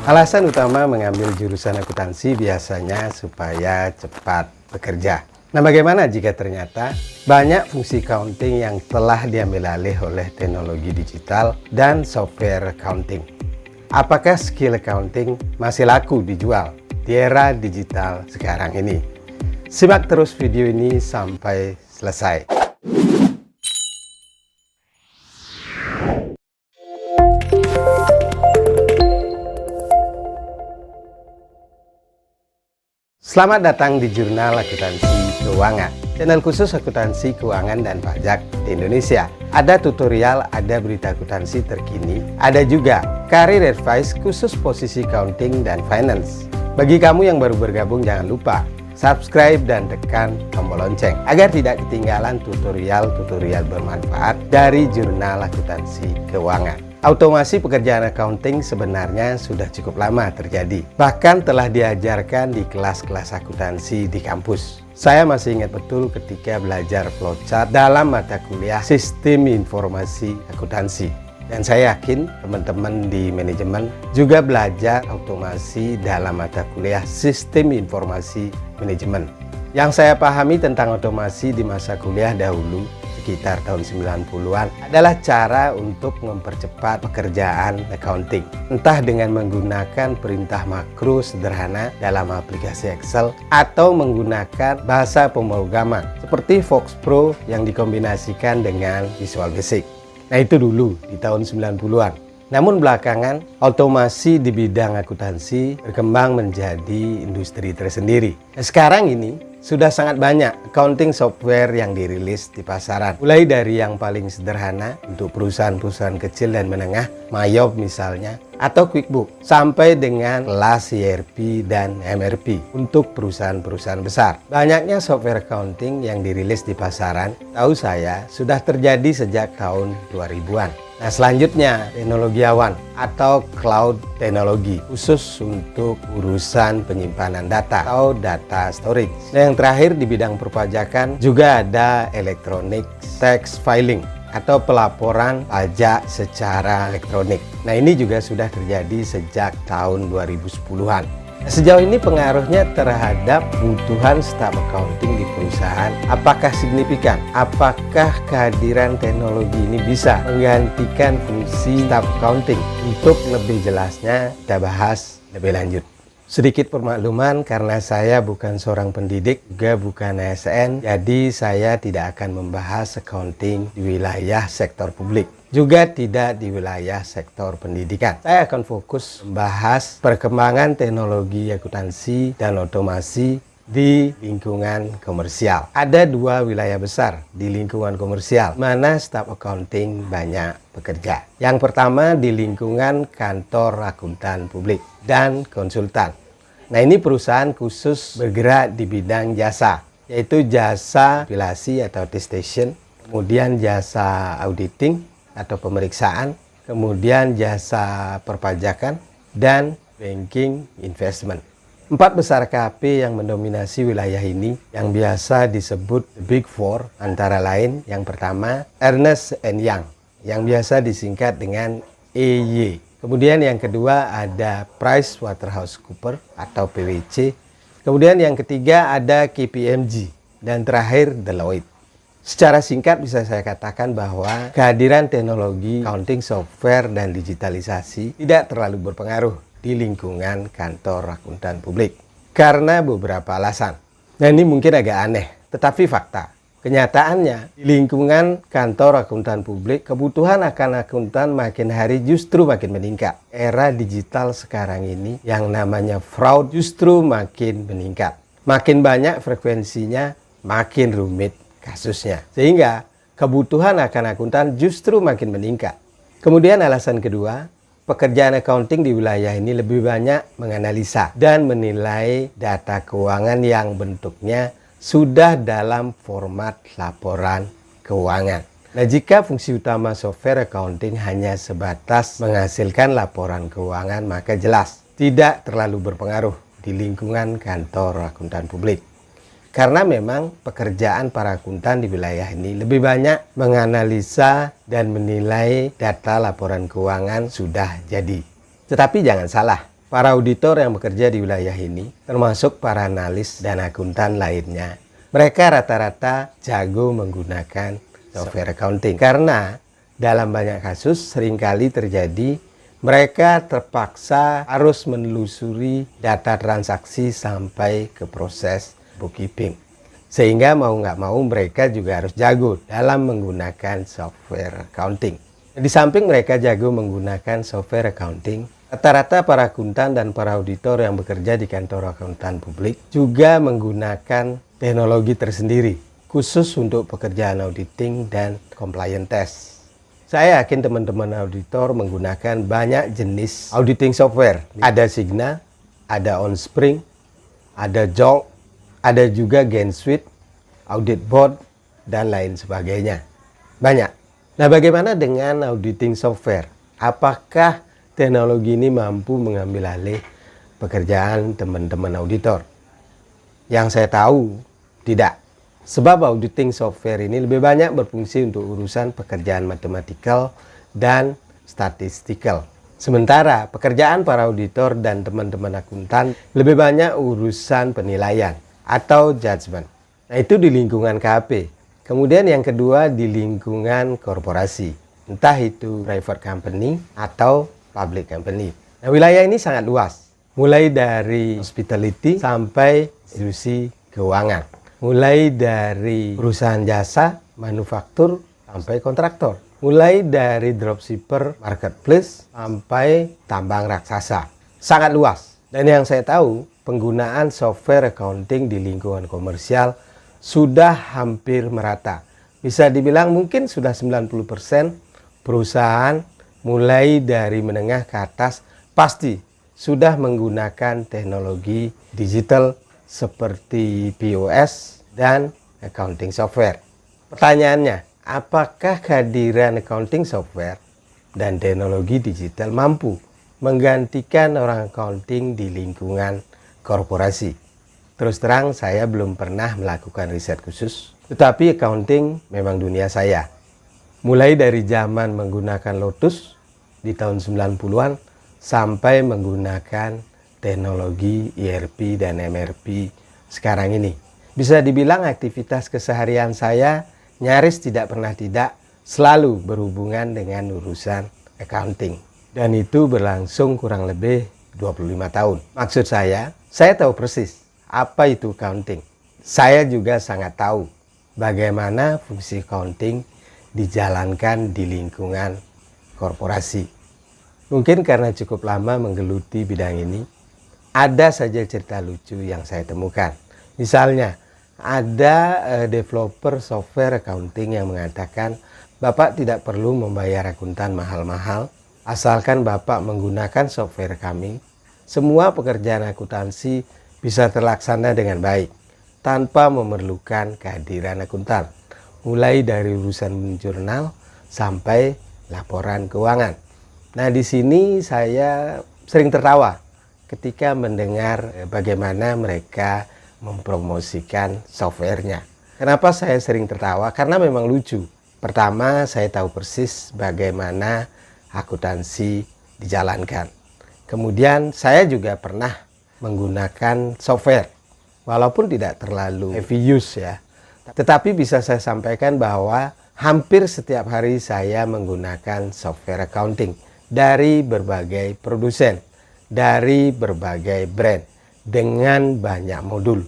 Alasan utama mengambil jurusan akuntansi biasanya supaya cepat bekerja. Nah, bagaimana jika ternyata banyak fungsi accounting yang telah diambil alih oleh teknologi digital dan software accounting? Apakah skill accounting masih laku dijual di era digital sekarang ini? Simak terus video ini sampai selesai. Selamat datang di Jurnal Akuntansi Keuangan, channel khusus akuntansi keuangan dan pajak di Indonesia. Ada tutorial, ada berita akuntansi terkini, ada juga career advice khusus posisi accounting dan finance. Bagi kamu yang baru bergabung, jangan lupa subscribe dan tekan tombol lonceng agar tidak ketinggalan tutorial-tutorial bermanfaat dari Jurnal Akuntansi Keuangan. Automasi pekerjaan accounting sebenarnya sudah cukup lama terjadi. Bahkan telah diajarkan di kelas-kelas akuntansi di kampus. Saya masih ingat betul ketika belajar flowchart dalam mata kuliah Sistem Informasi Akuntansi. Dan saya yakin teman-teman di manajemen juga belajar automasi dalam mata kuliah Sistem Informasi Manajemen. Yang saya pahami tentang otomasi di masa kuliah dahulu, sekitar tahun 90-an, adalah cara untuk mempercepat pekerjaan accounting. Entah dengan menggunakan perintah makro sederhana dalam aplikasi Excel atau menggunakan bahasa pemrograman seperti Fox Pro yang dikombinasikan dengan Visual Basic. Nah, itu dulu di tahun 90-an. Namun belakangan, otomasi di bidang akuntansi berkembang menjadi industri tersendiri. Nah, sekarang ini sudah sangat banyak accounting software yang dirilis di pasaran. Mulai dari yang paling sederhana untuk perusahaan-perusahaan kecil dan menengah, Mayob misalnya, atau QuickBooks, sampai dengan kelas ERP dan MRP untuk perusahaan-perusahaan besar. Banyaknya software accounting yang dirilis di pasaran, tahu saya, sudah terjadi sejak tahun 2000-an. Nah, selanjutnya teknologi awan atau cloud teknologi khusus untuk urusan penyimpanan data atau data storage. Nah, yang terakhir di bidang perpajakan juga ada electronic tax filing atau pelaporan pajak secara elektronik. Nah, ini juga sudah terjadi sejak tahun 2010-an. Sejauh ini pengaruhnya terhadap kebutuhan staf accounting di perusahaan apakah signifikan? Apakah kehadiran teknologi ini bisa menggantikan fungsi staf accounting? Untuk lebih jelasnya kita bahas lebih lanjut. Sedikit permakluman, karena saya bukan seorang pendidik, juga bukan ASN, jadi saya tidak akan membahas accounting di wilayah sektor publik, juga tidak di wilayah sektor pendidikan. Saya akan fokus membahas perkembangan teknologi akuntansi dan otomasi di lingkungan komersial. Ada dua wilayah besar di lingkungan komersial mana staf accounting banyak bekerja. Yang pertama di lingkungan kantor akuntan publik dan konsultan. Nah, ini perusahaan khusus bergerak di bidang jasa, yaitu jasa kompilasi atau attestation, kemudian jasa auditing atau pemeriksaan, kemudian jasa perpajakan, dan banking investment. 4 besar KP yang mendominasi wilayah ini yang biasa disebut The Big Four, antara lain yang pertama Ernst & Young yang biasa disingkat dengan EY. Kemudian yang kedua ada PricewaterhouseCoopers atau PwC. Kemudian yang ketiga ada KPMG dan terakhir Deloitte. Secara singkat bisa saya katakan bahwa kehadiran teknologi accounting software dan digitalisasi tidak terlalu berpengaruh di lingkungan kantor akuntan publik karena beberapa alasan. Nah, ini mungkin agak aneh, tetapi fakta. Kenyataannya, di lingkungan kantor akuntan publik, kebutuhan akan akuntan makin hari justru makin meningkat. Era digital sekarang ini, yang namanya fraud justru makin meningkat. Makin banyak frekuensinya, makin rumit kasusnya. Sehingga, kebutuhan akan akuntan justru makin meningkat. Kemudian alasan kedua, pekerjaan accounting di wilayah ini lebih banyak menganalisa dan menilai data keuangan yang bentuknya sudah dalam format laporan keuangan. Nah, jika fungsi utama software accounting hanya sebatas menghasilkan laporan keuangan, maka jelas tidak terlalu berpengaruh di lingkungan kantor akuntan publik. Karena memang pekerjaan para akuntan di wilayah ini lebih banyak menganalisa dan menilai data laporan keuangan sudah jadi. Tetapi jangan salah, para auditor yang bekerja di wilayah ini, termasuk para analis dan akuntan lainnya, mereka rata-rata jago menggunakan software accounting. Karena dalam banyak kasus seringkali terjadi mereka terpaksa harus menelusuri data transaksi sampai ke proses bookkeeping. Sehingga mau nggak mau mereka juga harus jago dalam menggunakan software accounting. Di samping mereka jago menggunakan software accounting, rata-rata para akuntan dan para auditor yang bekerja di kantor akuntan publik juga menggunakan teknologi tersendiri khusus untuk pekerjaan auditing dan compliance test. Saya yakin teman-teman auditor menggunakan banyak jenis auditing software. Ada Signa, ada OnSpring, ada Jolk, ada juga GenSuite, Audit Board, dan lain sebagainya. Banyak. Nah, bagaimana dengan auditing software? Apakah teknologi ini mampu mengambil alih pekerjaan teman-teman auditor? Yang saya tahu, tidak. Sebab auditing software ini lebih banyak berfungsi untuk urusan pekerjaan matematikal dan statistikal. Sementara pekerjaan para auditor dan teman-teman akuntan lebih banyak urusan penilaian atau judgment. Nah, itu di lingkungan KAP. Kemudian yang kedua di lingkungan korporasi. Entah itu private company atau public company. Nah, wilayah ini sangat luas. Mulai dari hospitality sampai institusi keuangan. Mulai dari perusahaan jasa, manufaktur, sampai kontraktor. Mulai dari dropshipper, marketplace, sampai tambang raksasa. Sangat luas. Dan yang saya tahu, penggunaan software accounting di lingkungan komersial sudah hampir merata. Bisa dibilang mungkin sudah 90% perusahaan mulai dari menengah ke atas pasti sudah menggunakan teknologi digital seperti POS dan accounting software. Pertanyaannya, apakah kehadiran accounting software dan teknologi digital mampu menggantikan orang accounting di lingkungan korporasi? Terus terang saya belum pernah melakukan riset khusus, tetapi accounting memang dunia saya. Mulai dari zaman menggunakan Lotus di tahun 90-an sampai menggunakan teknologi ERP dan MRP sekarang ini. Bisa dibilang aktivitas keseharian saya nyaris tidak pernah tidak selalu berhubungan dengan urusan accounting. Dan itu berlangsung kurang lebih 25 tahun. Maksud saya tahu persis apa itu accounting. Saya juga sangat tahu bagaimana fungsi accounting dijalankan di lingkungan korporasi. Mungkin karena cukup lama menggeluti bidang ini, ada saja cerita lucu yang saya temukan. Misalnya, ada developer software accounting yang mengatakan, Bapak tidak perlu membayar akuntan mahal-mahal, asalkan Bapak menggunakan software kami, semua pekerjaan akuntansi bisa terlaksana dengan baik, tanpa memerlukan kehadiran akuntan. Mulai dari urusan jurnal sampai laporan keuangan. Nah, di sini saya sering tertawa ketika mendengar bagaimana mereka mempromosikan softwarenya. Kenapa saya sering tertawa? Karena memang lucu. Pertama, saya tahu persis bagaimana akuntansi dijalankan. Kemudian saya juga pernah menggunakan software, walaupun tidak terlalu heavy use ya. Tetapi bisa saya sampaikan bahwa hampir setiap hari saya menggunakan software accounting dari berbagai produsen, dari berbagai brand, dengan banyak modul.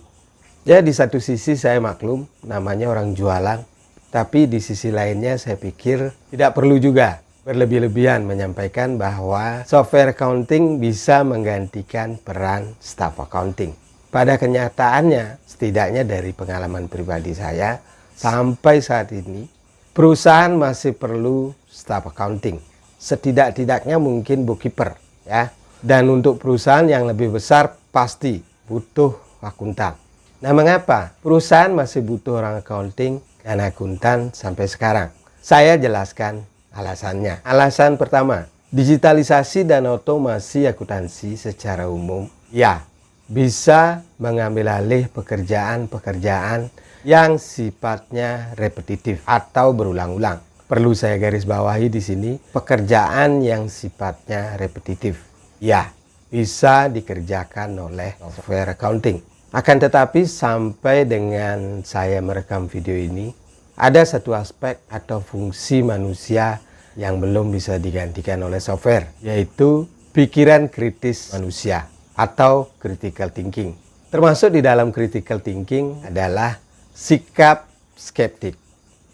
Ya, di satu sisi saya maklum, namanya orang jualan, tapi di sisi lainnya saya pikir tidak perlu juga berlebih-lebihan menyampaikan bahwa software accounting bisa menggantikan peran staff accounting. Pada kenyataannya, setidaknya dari pengalaman pribadi saya, sampai saat ini, perusahaan masih perlu staff accounting. Setidak-tidaknya mungkin bookkeeper, ya. Dan untuk perusahaan yang lebih besar pasti butuh akuntan. Nah, mengapa perusahaan masih butuh orang accounting dan akuntan sampai sekarang? Saya jelaskan alasannya. Alasan pertama, digitalisasi dan otomasi akuntansi secara umum, ya, bisa mengambil alih pekerjaan-pekerjaan yang sifatnya repetitif atau berulang-ulang. Perlu saya garis bawahi di sini, pekerjaan yang sifatnya repetitif. Ya, bisa dikerjakan oleh software accounting. Akan tetapi sampai dengan saya merekam video ini, ada satu aspek atau fungsi manusia yang belum bisa digantikan oleh software, yaitu pikiran kritis manusia atau critical thinking. Termasuk di dalam critical thinking adalah sikap skeptik.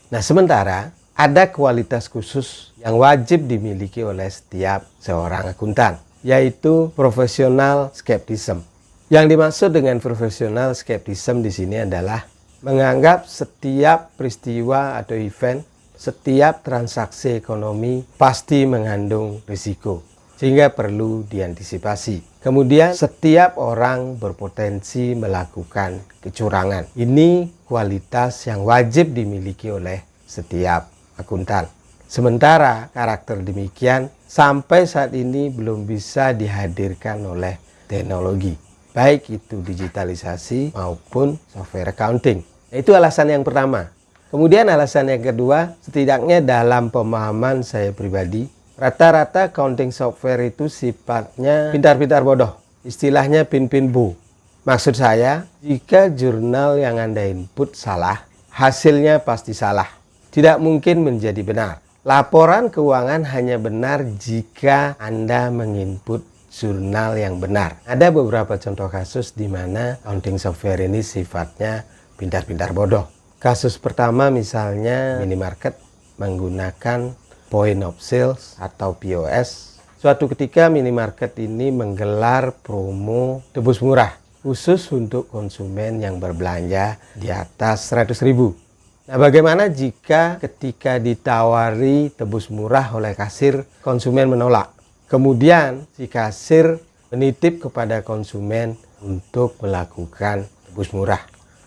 Nah, sementara ada kualitas khusus yang wajib dimiliki oleh setiap seorang akuntan, yaitu professional skepticism. Yang dimaksud dengan professional skepticism di sini adalah menganggap setiap peristiwa atau event, setiap transaksi ekonomi pasti mengandung risiko, sehingga perlu diantisipasi. Kemudian setiap orang berpotensi melakukan kecurangan. Ini kualitas yang wajib dimiliki oleh setiap akuntan. Sementara karakter demikian sampai saat ini belum bisa dihadirkan oleh teknologi, baik itu digitalisasi maupun software accounting. Itu alasan yang pertama. Kemudian alasan yang kedua, setidaknya dalam pemahaman saya pribadi, rata-rata accounting software itu sifatnya pintar-pintar bodoh. Istilahnya pin-pin bu. Maksud saya, jika jurnal yang Anda input salah, hasilnya pasti salah. Tidak mungkin menjadi benar. Laporan keuangan hanya benar jika Anda menginput jurnal yang benar. Ada beberapa contoh kasus di mana accounting software ini sifatnya pintar-pintar bodoh. Kasus pertama misalnya minimarket menggunakan point of sales atau POS. Suatu ketika minimarket ini menggelar promo tebus murah khusus untuk konsumen yang berbelanja di atas 100.000. Nah, bagaimana jika ketika ditawari tebus murah oleh kasir, konsumen menolak? Kemudian si kasir menitip kepada konsumen untuk melakukan tebus murah.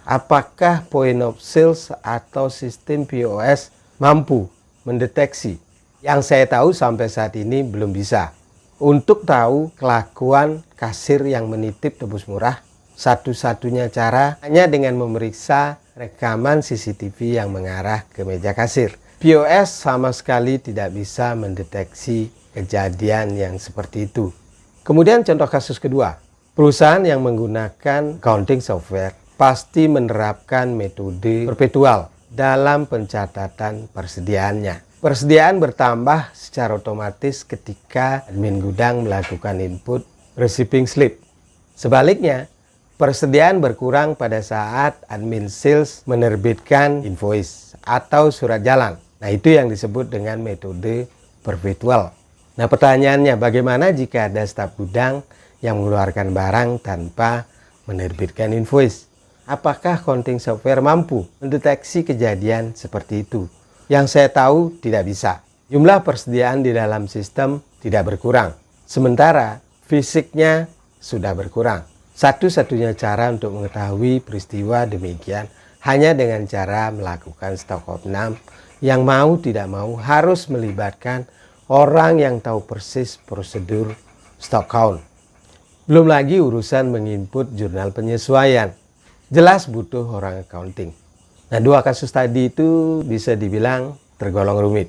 Apakah point of sales atau sistem POS mampu mendeteksi? Yang saya tahu sampai saat ini belum bisa. Untuk tahu kelakuan kasir yang menitip tebus murah, satu-satunya cara hanya dengan memeriksa rekaman CCTV yang mengarah ke meja kasir. POS sama sekali tidak bisa mendeteksi kejadian yang seperti itu. Kemudian contoh kasus kedua, perusahaan yang menggunakan accounting software pasti menerapkan metode perpetual dalam pencatatan persediaannya. Persediaan bertambah secara otomatis ketika admin gudang melakukan input receiving slip. Sebaliknya, persediaan berkurang pada saat admin sales menerbitkan invoice atau surat jalan. Nah, itu yang disebut dengan metode perpetual. Nah, pertanyaannya, bagaimana jika ada staf gudang yang mengeluarkan barang tanpa menerbitkan invoice? Apakah accounting software mampu mendeteksi kejadian seperti itu? Yang saya tahu tidak bisa. Jumlah persediaan di dalam sistem tidak berkurang, sementara fisiknya sudah berkurang. Satu-satunya cara untuk mengetahui peristiwa demikian hanya dengan cara melakukan stock of name yang mau tidak mau harus melibatkan orang yang tahu persis prosedur stock count. Belum lagi urusan menginput jurnal penyesuaian. Jelas butuh orang accounting. Nah, dua kasus tadi itu bisa dibilang tergolong rumit.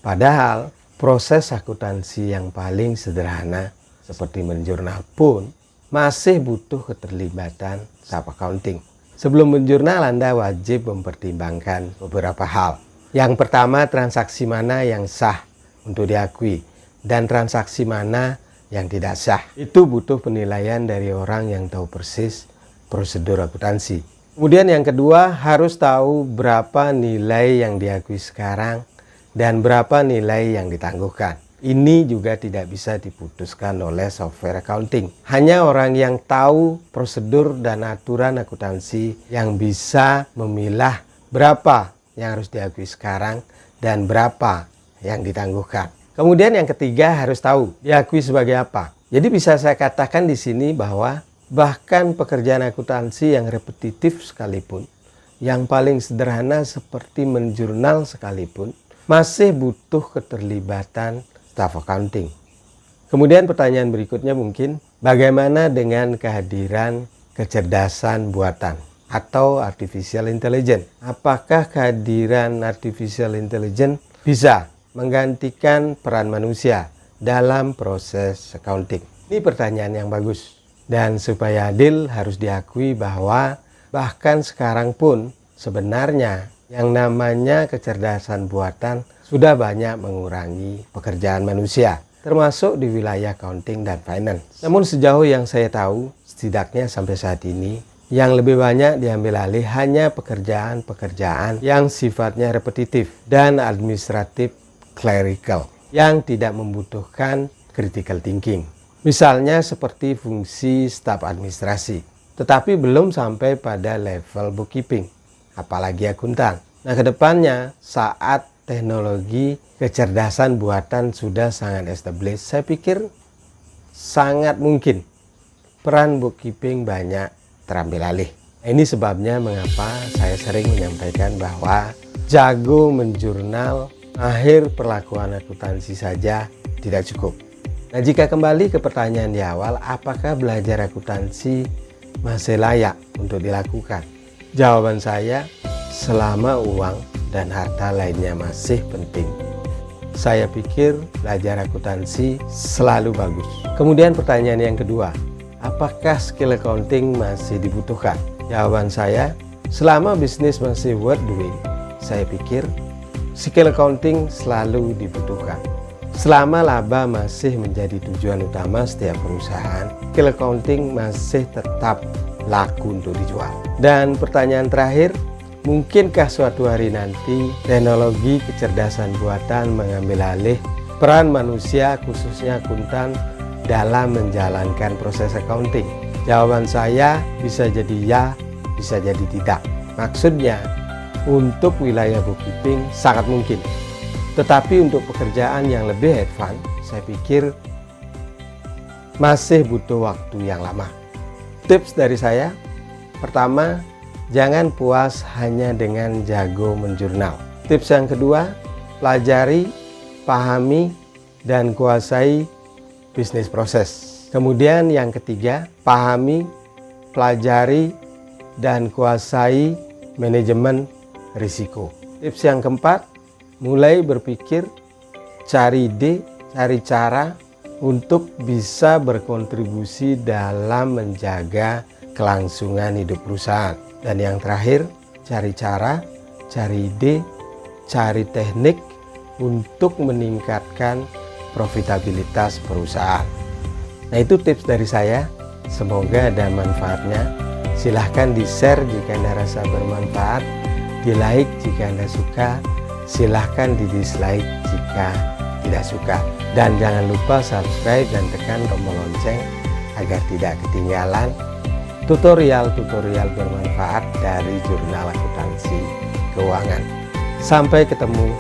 Padahal proses akuntansi yang paling sederhana seperti menjurnal pun masih butuh keterlibatan staf accounting. Sebelum menjurnal, Anda wajib mempertimbangkan beberapa hal. Yang pertama, transaksi mana yang sah untuk diakui dan transaksi mana yang tidak sah. Itu butuh penilaian dari orang yang tahu persis prosedur akuntansi. Kemudian yang kedua, harus tahu berapa nilai yang diakui sekarang dan berapa nilai yang ditangguhkan. Ini juga tidak bisa diputuskan oleh software accounting. Hanya orang yang tahu prosedur dan aturan akuntansi yang bisa memilah berapa yang harus diakui sekarang dan berapa yang ditangguhkan. Kemudian yang ketiga, harus tahu diakui sebagai apa. Jadi bisa saya katakan di sini bahwa bahkan pekerjaan akuntansi yang repetitif sekalipun, yang paling sederhana seperti menjurnal sekalipun, masih butuh keterlibatan staf accounting. Kemudian pertanyaan berikutnya mungkin, bagaimana dengan kehadiran kecerdasan buatan atau artificial intelligence? Apakah kehadiran artificial intelligence bisa menggantikan peran manusia dalam proses accounting? Ini pertanyaan yang bagus. Dan supaya adil harus diakui bahwa bahkan sekarang pun sebenarnya yang namanya kecerdasan buatan sudah banyak mengurangi pekerjaan manusia, termasuk di wilayah accounting dan finance. Namun sejauh yang saya tahu, setidaknya sampai saat ini, yang lebih banyak diambil alih hanya pekerjaan-pekerjaan yang sifatnya repetitif dan administratif clerical, yang tidak membutuhkan critical thinking. Misalnya seperti fungsi staf administrasi, tetapi belum sampai pada level bookkeeping, apalagi akuntan. Nah, kedepannya saat teknologi kecerdasan buatan sudah sangat established, saya pikir sangat mungkin peran bookkeeping banyak terambil alih. Ini sebabnya mengapa saya sering menyampaikan bahwa jago menjurnal, mahir perlakuan akuntansi saja tidak cukup. Nah, jika kembali ke pertanyaan di awal, apakah belajar akuntansi masih layak untuk dilakukan? Jawaban saya, selama uang dan harta lainnya masih penting, saya pikir belajar akuntansi selalu bagus. Kemudian pertanyaan yang kedua, apakah skill accounting masih dibutuhkan? Jawaban saya, selama bisnis masih worth doing, saya pikir skill accounting selalu dibutuhkan. Selama laba masih menjadi tujuan utama setiap perusahaan, skill accounting masih tetap laku untuk dijual. Dan pertanyaan terakhir, mungkinkah suatu hari nanti teknologi kecerdasan buatan mengambil alih peran manusia, khususnya akuntan, dalam menjalankan proses accounting? Jawaban saya bisa jadi ya, bisa jadi tidak. Maksudnya, untuk wilayah bookkeeping sangat mungkin. Tetapi untuk pekerjaan yang lebih advance, saya pikir masih butuh waktu yang lama. Tips dari saya, pertama, jangan puas hanya dengan jago menjurnal. Tips yang kedua, pelajari, pahami, dan kuasai bisnis proses. Kemudian yang ketiga, pahami, pelajari, dan kuasai manajemen risiko. Tips yang keempat, mulai berpikir, cari ide, cari cara untuk bisa berkontribusi dalam menjaga kelangsungan hidup perusahaan. Dan yang terakhir, cari cara, cari ide, cari teknik untuk meningkatkan profitabilitas perusahaan. Nah, itu tips dari saya. Semoga ada manfaatnya. Silahkan di-share jika Anda rasa bermanfaat, di-like jika Anda suka, silahkan di-dislike jika tidak suka. Dan jangan lupa subscribe dan tekan tombol lonceng agar tidak ketinggalan tutorial-tutorial bermanfaat dari Jurnal Akuntansi Keuangan. Sampai ketemu